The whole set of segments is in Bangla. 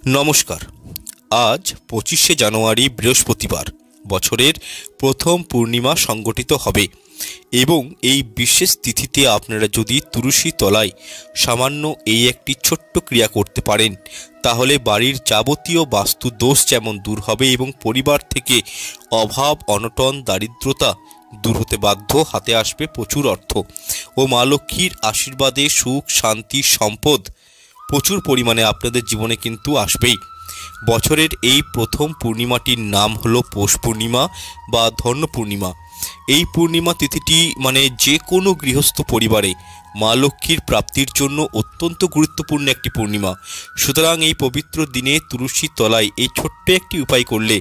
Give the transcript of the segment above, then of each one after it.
নমস্কার। আজ 25শে জানুয়ারি বৃহস্পতিবার বছরের প্রথম পূর্ণিমা সংগঠিত হবে এবং এই বিশেষ তিথিতে আপনারা যদি তুলসী তলায় সামান্য এই একটি ছোট্ট ক্রিয়া করতে পারেন তাহলে বাড়ির যাবতীয় বাস্তু দোষ যেমন দূর হবে এবং পরিবার থেকে অভাব অনটন দারিদ্রতা দূর হতে বাধ্য, হাতে আসবে প্রচুর অর্থ ও মা লক্ষ্মীর আশীর্বাদে সুখ শান্তি সম্পদ প্রচুর পরিমাণে আপনাদের জীবনে কিন্তু আসবেই। বছরের এই প্রথম পূর্ণিমাটির নাম হলো পৌষ পূর্ণিমা বা ধন্য পূর্ণিমা। এই পূর্ণিমা তিথিটি যে কোনো গৃহস্থ পরিবারে মা লক্ষ্মীর প্রাপ্তির জন্য অত্যন্ত গুরুত্বপূর্ণ একটি পূর্ণিমা। সুতরাং এই পবিত্র দিনে তুলসী তলায় এই ছোট্ট একটি উপায় করলে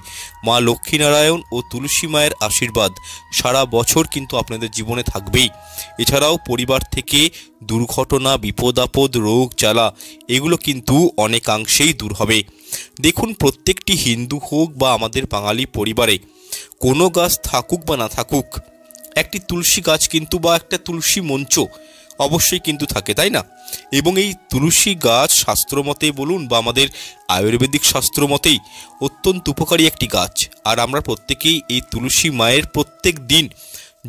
মা লক্ষ্মীনারায়ণ ও তুলসী মায়ের আশীর্বাদ সারা বছর কিন্তু আপনাদের জীবনে থাকবেই। এছাড়াও পরিবার থেকে দুর্ঘটনা বিপদ আপদ রোগ জ্বালা এগুলো কিন্তু অনেকাংশেই দূর হবে। দেখুন, প্রত্যেকটি হিন্দু হোক বা আমাদের বাঙালি পরিবারে কোনো গাছ থাকুক বা না থাকুক, একটি তুলসী গাছ কিন্তু বা একটা তুলসী মঞ্চ অবশ্যই কিন্তু থাকে, তাই না? এবং এই তুলসী গাছ শাস্ত্রমতে বলুন বা আমাদের আয়ুর্বেদিক শাস্ত্র মতেই অত্যন্ত উপকারী একটি গাছ। আর আমরা প্রত্যেকেই এই তুলসী মায়ের প্রত্যেক দিন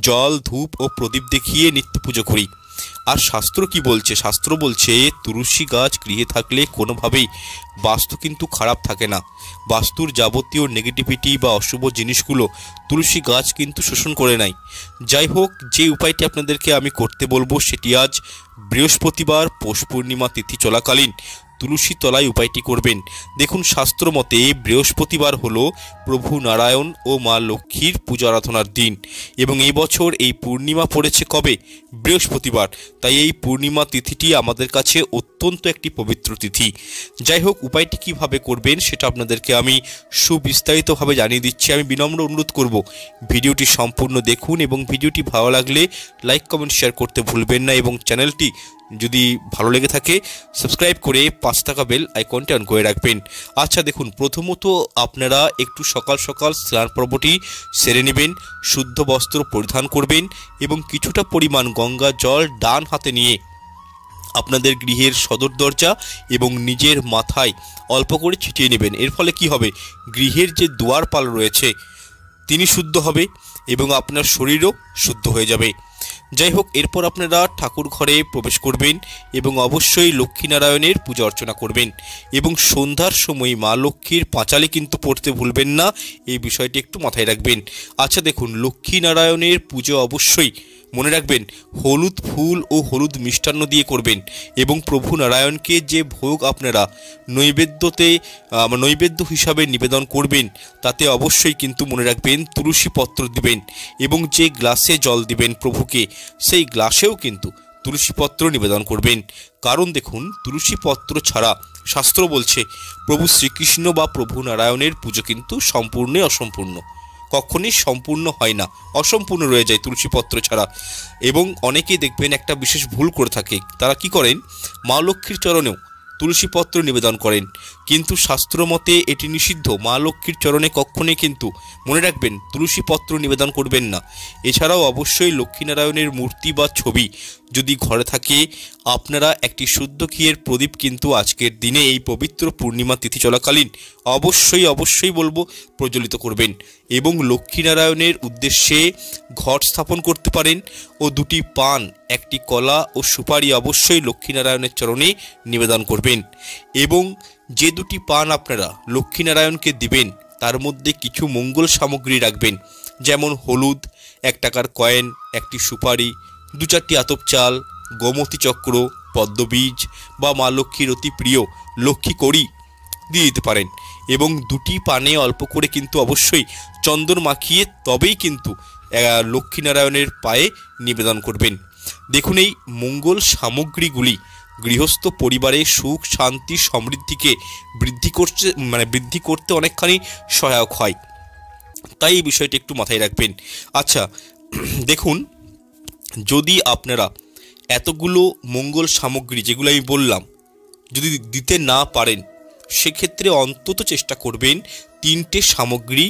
জল ধূপ ও প্রদীপ দেখিয়ে নিত্য পুজো করি। আর শাস্ত্র কি বলছে? শাস্ত্র বলছে তুলসী গাছ গৃহে থাকলে কোনোভাবেই বাস্তু কিন্তু খারাপ থাকে না। বাস্তুর যাবতীয় নেগেটিভিটি বা অশুভ জিনিসগুলো তুলসী গাছ কিন্তু শোষণ করে নেয়। যাই হোক, যে উপায়টি আপনাদেরকে আমি করতে বলবো সেটি আজ বৃহস্পতিবার পৌষ পূর্ণিমা তিথি চলাকালীন তুলসী তলায় উপায়টি করবেন। দেখুন, শাস্ত্র মতে বৃহস্পতিবার হলো প্রভু নারায়ণ ও মা লক্ষ্মীর পূজা আরাধনার দিন এবং এই বছর এই পূর্ণিমা পড়েছে কবে? বৃহস্পতিবার। তাই এই পূর্ণিমা তিথিটি আমাদের কাছে অত্যন্ত একটি পবিত্র তিথি। যাই হোক, উপায়টি কিভাবে করবেন সেটা আপনাদেরকে আমি সুবিস্তারিতভাবে জানিয়ে দিচ্ছি। আমি বিনম্র অনুরোধ করব ভিডিওটি সম্পূর্ণ দেখুন এবং ভিডিওটি ভালো লাগলে লাইক কমেন্ট শেয়ার করতে ভুলবেন না এবং চ্যানেলটি যদি ভালো লেগে থাকে সাবস্ক্রাইব করে 5 টাকা বেল আইকনটি অন করে রাখবেন। আচ্ছা দেখুন, প্রথমত আপনারা একটু সকাল সকাল স্নান পর্বটি সেরে নেবেন, শুদ্ধ বস্ত্র পরিধান করবেন এবং কিছুটা পরিমাণ গঙ্গা জল ডান হাতে নিয়ে আপনাদের গৃহের সদর দরজা এবং নিজের মাথায় অল্প করে ছিটিয়ে নেবেন। এর ফলে কি হবে? গৃহের যে দুয়ারপাল রয়েছে তিনি শুদ্ধ হবে এবং আপনার শরীরও শুদ্ধ হয়ে যাবে। যাই হোক, এরপর আপনারা ঠাকুর ঘরে প্রবেশ করবেন এবং অবশ্যই লক্ষ্মীনারায়ণের পূজা অর্চনা করবেন এবং সন্ধ্যার সময় মা লক্ষ্মীর পাঁচালি কিন্তু পড়তে ভুলবেন না, এই বিষয়টি একটু মাথায় রাখবেন। আচ্ছা দেখুন, লক্ষ্মীনারায়ণের পুজো অবশ্যই মনে রাখবেন হলুদ ফুল ও হলুদ মিষ্টান্ন দিয়ে করবেন এবং প্রভু নারায়ণকে যে ভোগ আপনারা নৈবেদ্য হিসাবে নিবেদন করবেন তাতে অবশ্যই কিন্তু মনে রাখবেন তুলসী পত্র দিবেন এবং যে গ্লাসে জল দিবেন প্রভুকে সেই গ্লাসেও কিন্তু তুলসী পত্র নিবেদন করবেন। কারণ দেখুন, তুলসী পত্র ছাড়া শাস্ত্র বলছে প্রভু শ্রীকৃষ্ণ বা প্রভু নারায়ণের পুজো কিন্তু সম্পূর্ণই অসম্পূর্ণ, কখনই সম্পূর্ণ হয় না, অসম্পূর্ণ রয়ে যায় তুলসী পত্র ছাড়া। এবং অনেকেই দেখবেন একটা বিশেষ ভুল করে থাকে, তারা কি করেন? মা লক্ষ্মীর চরণেও তুলসী পত্র নিবেদন করেন, কিন্তু শাস্ত্র মতে এটি নিষিদ্ধ। মা লক্ষ্মীর চরণে কখনোই কিন্তু মনে রাখবেন তুলসী পত্র নিবেদন করবেন না। এছাড়াও অবশ্যই লক্ষ্মীনারায়ণের মূর্তি বা ছবি যদি ঘরে থাকে আপনারা একটি শুদ্ধ ঘিয়ের প্রদীপ কিন্তু আজকের দিনে এই পবিত্র পূর্ণিমা তিথি চলাকালীন অবশ্যই বলবো প্রজ্বলিত করবেন এবং লক্ষ্মীনারায়ণের উদ্দেশ্যে ঘট স্থাপন করতে পারেন ও 2টি পান, 1টি কলা ও সুপারি অবশ্যই লক্ষ্মীনারায়ণের চরণে নিবেদন করবেন এবং যে 2টি পান আপনারা লক্ষ্মীনারায়ণকে দিবেন তার মধ্যে কিছু মঙ্গল সামগ্রী রাখবেন, যেমন হলুদ, 1 টাকার কয়েন, 1টি সুপারি, 2-4টি আতপ চাল, গোমতী চক্র, পদ্মবীজ বা মা লক্ষ্মীর অতি প্রিয় লক্ষ্মী কড়ি দিয়ে দিতে পারেন এবং 2টি পানে অল্প করে কিন্তু অবশ্যই চন্দন মাখিয়ে তবেই কিন্তু লক্ষ্মীনারায়ণের পায়ে নিবেদন করবেন। দেখুন, এই মঙ্গল সামগ্রীগুলি গৃহস্থ পরিবারে সুখ শান্তি সমৃদ্ধিকে বৃদ্ধি করতে অনেকখানি সহায়ক হয়, তাই এই বিষয়টি একটু মাথায় রাখবেন। আচ্ছা দেখুন, যদি আপনারা এতগুলো মঙ্গল সামগ্রী যেগুলো আমি বললাম যদি দিতে না পারেন সেক্ষেত্রে অন্তত চেষ্টা করবেন 3টে সামগ্রী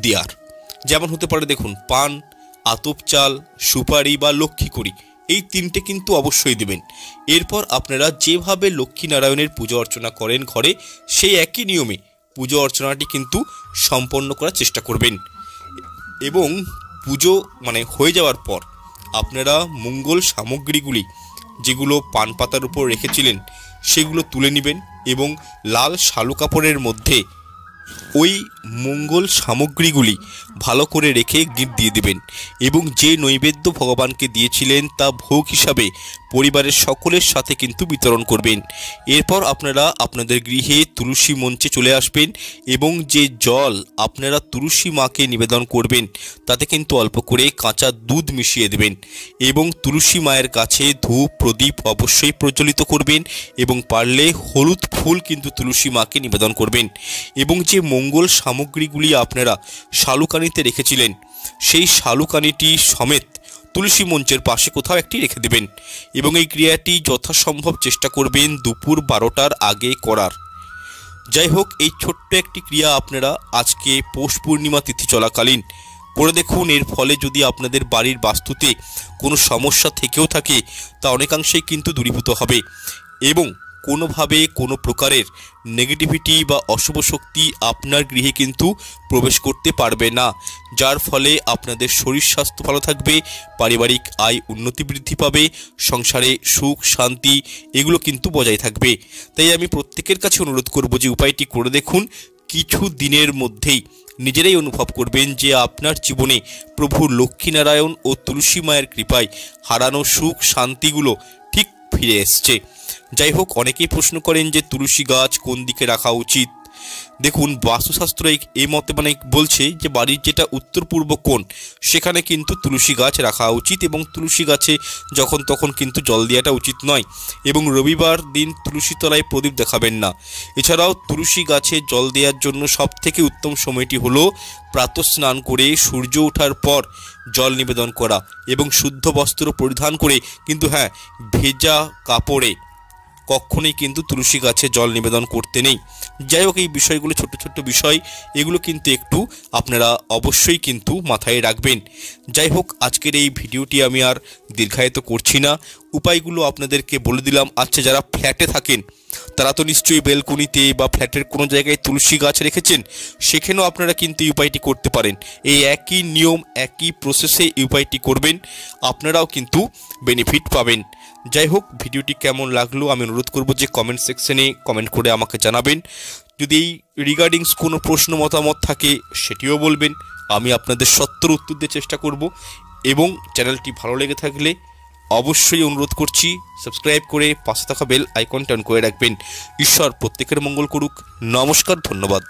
দেওয়ার। যেমন হতে পারে দেখুন, পান, আতপ চাল, সুপারি বা লক্ষ্মী কড়ি এই 3টে কিন্তু অবশ্যই দেবেন। এরপর আপনারা যেভাবে লক্ষ্মীনারায়ণের পুজো অর্চনা করেন ঘরে, সেই একই নিয়মে পুজো অর্চনাটি কিন্তু সম্পন্ন করার চেষ্টা করবেন। এবং পুজো হয়ে যাওয়ার পর আপনারা মঙ্গল সামগ্রীগুলি যেগুলো পান পাতার উপর রেখেছিলেন সেগুলো তুলে নেবেন এবং লাল শালু কাপড়ের মধ্যে ওই মঙ্গল সামগ্রীগুলি ভালো করে রেখে গিঁট দিয়ে দেবেন এবং যে নৈবেদ্য ভগবানকে দিয়েছিলেন তা ভোগ হিসাবে পরিবারের সকলের সাথে কিন্তু বিতরণ করবেন। এরপর আপনারা আপনাদের গৃহে তুলসী মঞ্চে চলে আসবেন এবং যে জল আপনারা তুলসী মাকে নিবেদন করবেন তাতে কিন্তু অল্প করে কাঁচা দুধ মিশিয়ে দেবেন এবং তুলসী মায়ের কাছে ধূপ প্রদীপ অবশ্যই প্রজ্বলিত করবেন এবং পারলে হলুদ ফুল কিন্তু তুলসী মাকে নিবেদন করবেন এবং যে মঙ্গল সামগ্রীগুলি আপনারা শালুকানিতে রেখেছিলেন সেই শালুকানিটি সমেত তুলসী মঞ্চের পাশে কোথাও একটি রেখে দেবেন এবং এই ক্রিয়াটি যথাসম্ভব চেষ্টা করবেন দুপুর 12টার আগে করার। যাই হোক, এই ছোট্ট একটি ক্রিয়া আপনারা আজকে পৌষ পূর্ণিমা তিথি চলাকালীন করে দেখুন। এর ফলে যদি আপনাদের বাড়ির বাস্তুতে কোনো সমস্যা থেকেও থাকে তা অনেকাংশেই কিন্তু দূরীভূত হবে এবং কোনোভাবে কোনো প্রকারের নেগেটিভিটি বা অশুভ শক্তি আপনার গৃহে কিন্তু প্রবেশ করতে পারবে না, যার ফলে আপনাদের শরীর স্বাস্থ্য ভালো থাকবে, পারিবারিক আয় উন্নতি বৃদ্ধি পাবে, সংসারে সুখ শান্তি এগুলো কিন্তু বজায় থাকবে। তাই আমি প্রত্যেকের কাছে অনুরোধ করব যে উপায়টি করে দেখুন। কিছু দিনের মধ্যেই নিজেরাই অনুভব করবেন যে আপনার জীবনে প্রভু লক্ষ্মীনারায়ণ ও তুলসী মায়ের কৃপায় হারানো সুখ শান্তিগুলো ঠিক ফিরে এসছে। যাই হোক, অনেকেই প্রশ্ন করেন যে তুলসী গাছ কোন দিকে রাখা উচিত। দেখুন, বাস্তুশাস্ত্র এই মতে বলছে যে বাড়ির যেটা উত্তর পূর্ব কোণ সেখানে কিন্তু তুলসী গাছ রাখা উচিত এবং তুলসী গাছে যখন তখন কিন্তু জল দেওয়াটা উচিত নয় এবং রবিবার দিন তুলসী তলায় প্রদীপ দেখাবেন না। এছাড়াও তুলসী গাছে জল দেওয়ার জন্য সবথেকে উত্তম সময়টি হলো প্রাতঃস্নান করে সূর্য ওঠার পর জল নিবেদন করা এবং শুদ্ধ বস্ত্র পরিধান করে, কিন্তু হ্যাঁ, ভেজা কাপড়ে কখনোই কিন্তু তুলসী গাছে জল নিবেদন করতে নেই। যাই হোক, এই বিষয়গুলো ছোট ছোট বিষয়, এগুলো কিন্তু একটু আপনারা অবশ্যই কিন্তু মাথায় রাখবেন। যাই হোক, আজকের এই ভিডিওটি আমি আর দীর্ঘায়িত করছি না, উপায়গুলো আপনাদেরকে বলে দিলাম। আচ্ছা, যারা ফ্ল্যাটে থাকেন তারা তো নিশ্চয়ই বেলকনিতে বা ফ্ল্যাটের কোনো জায়গায় তুলসী গাছ রেখেছেন, সেখানেও আপনারা কিন্তু এই উপায়টি করতে পারেন। এই একই নিয়ম একই প্রসেসে এই উপায়টি করবেন, আপনারাও কিন্তু বেনিফিট পাবেন। যাই হোক, ভিডিওটি কেমন লাগলো আমি অনুরোধ করব যে কমেন্ট সেকশনে কমেন্ট করে আমাকে জানাবেন। যদি এই রিগার্ডিংস কোনো প্রশ্ন মতামত থাকে সেটিও বলবেন, আমি আপনাদের সত্তর উত্তর দিয়ে চেষ্টা করব। এবং চ্যানেলটি ভালো লেগে থাকলে অবশ্যই অনুরোধ করছি সাবস্ক্রাইব করে পাশে থাকা বেল আইকনটা অন করে রাখবেন। ঈশ্বর প্রত্যেকের মঙ্গল করুক। নমস্কার, ধন্যবাদ।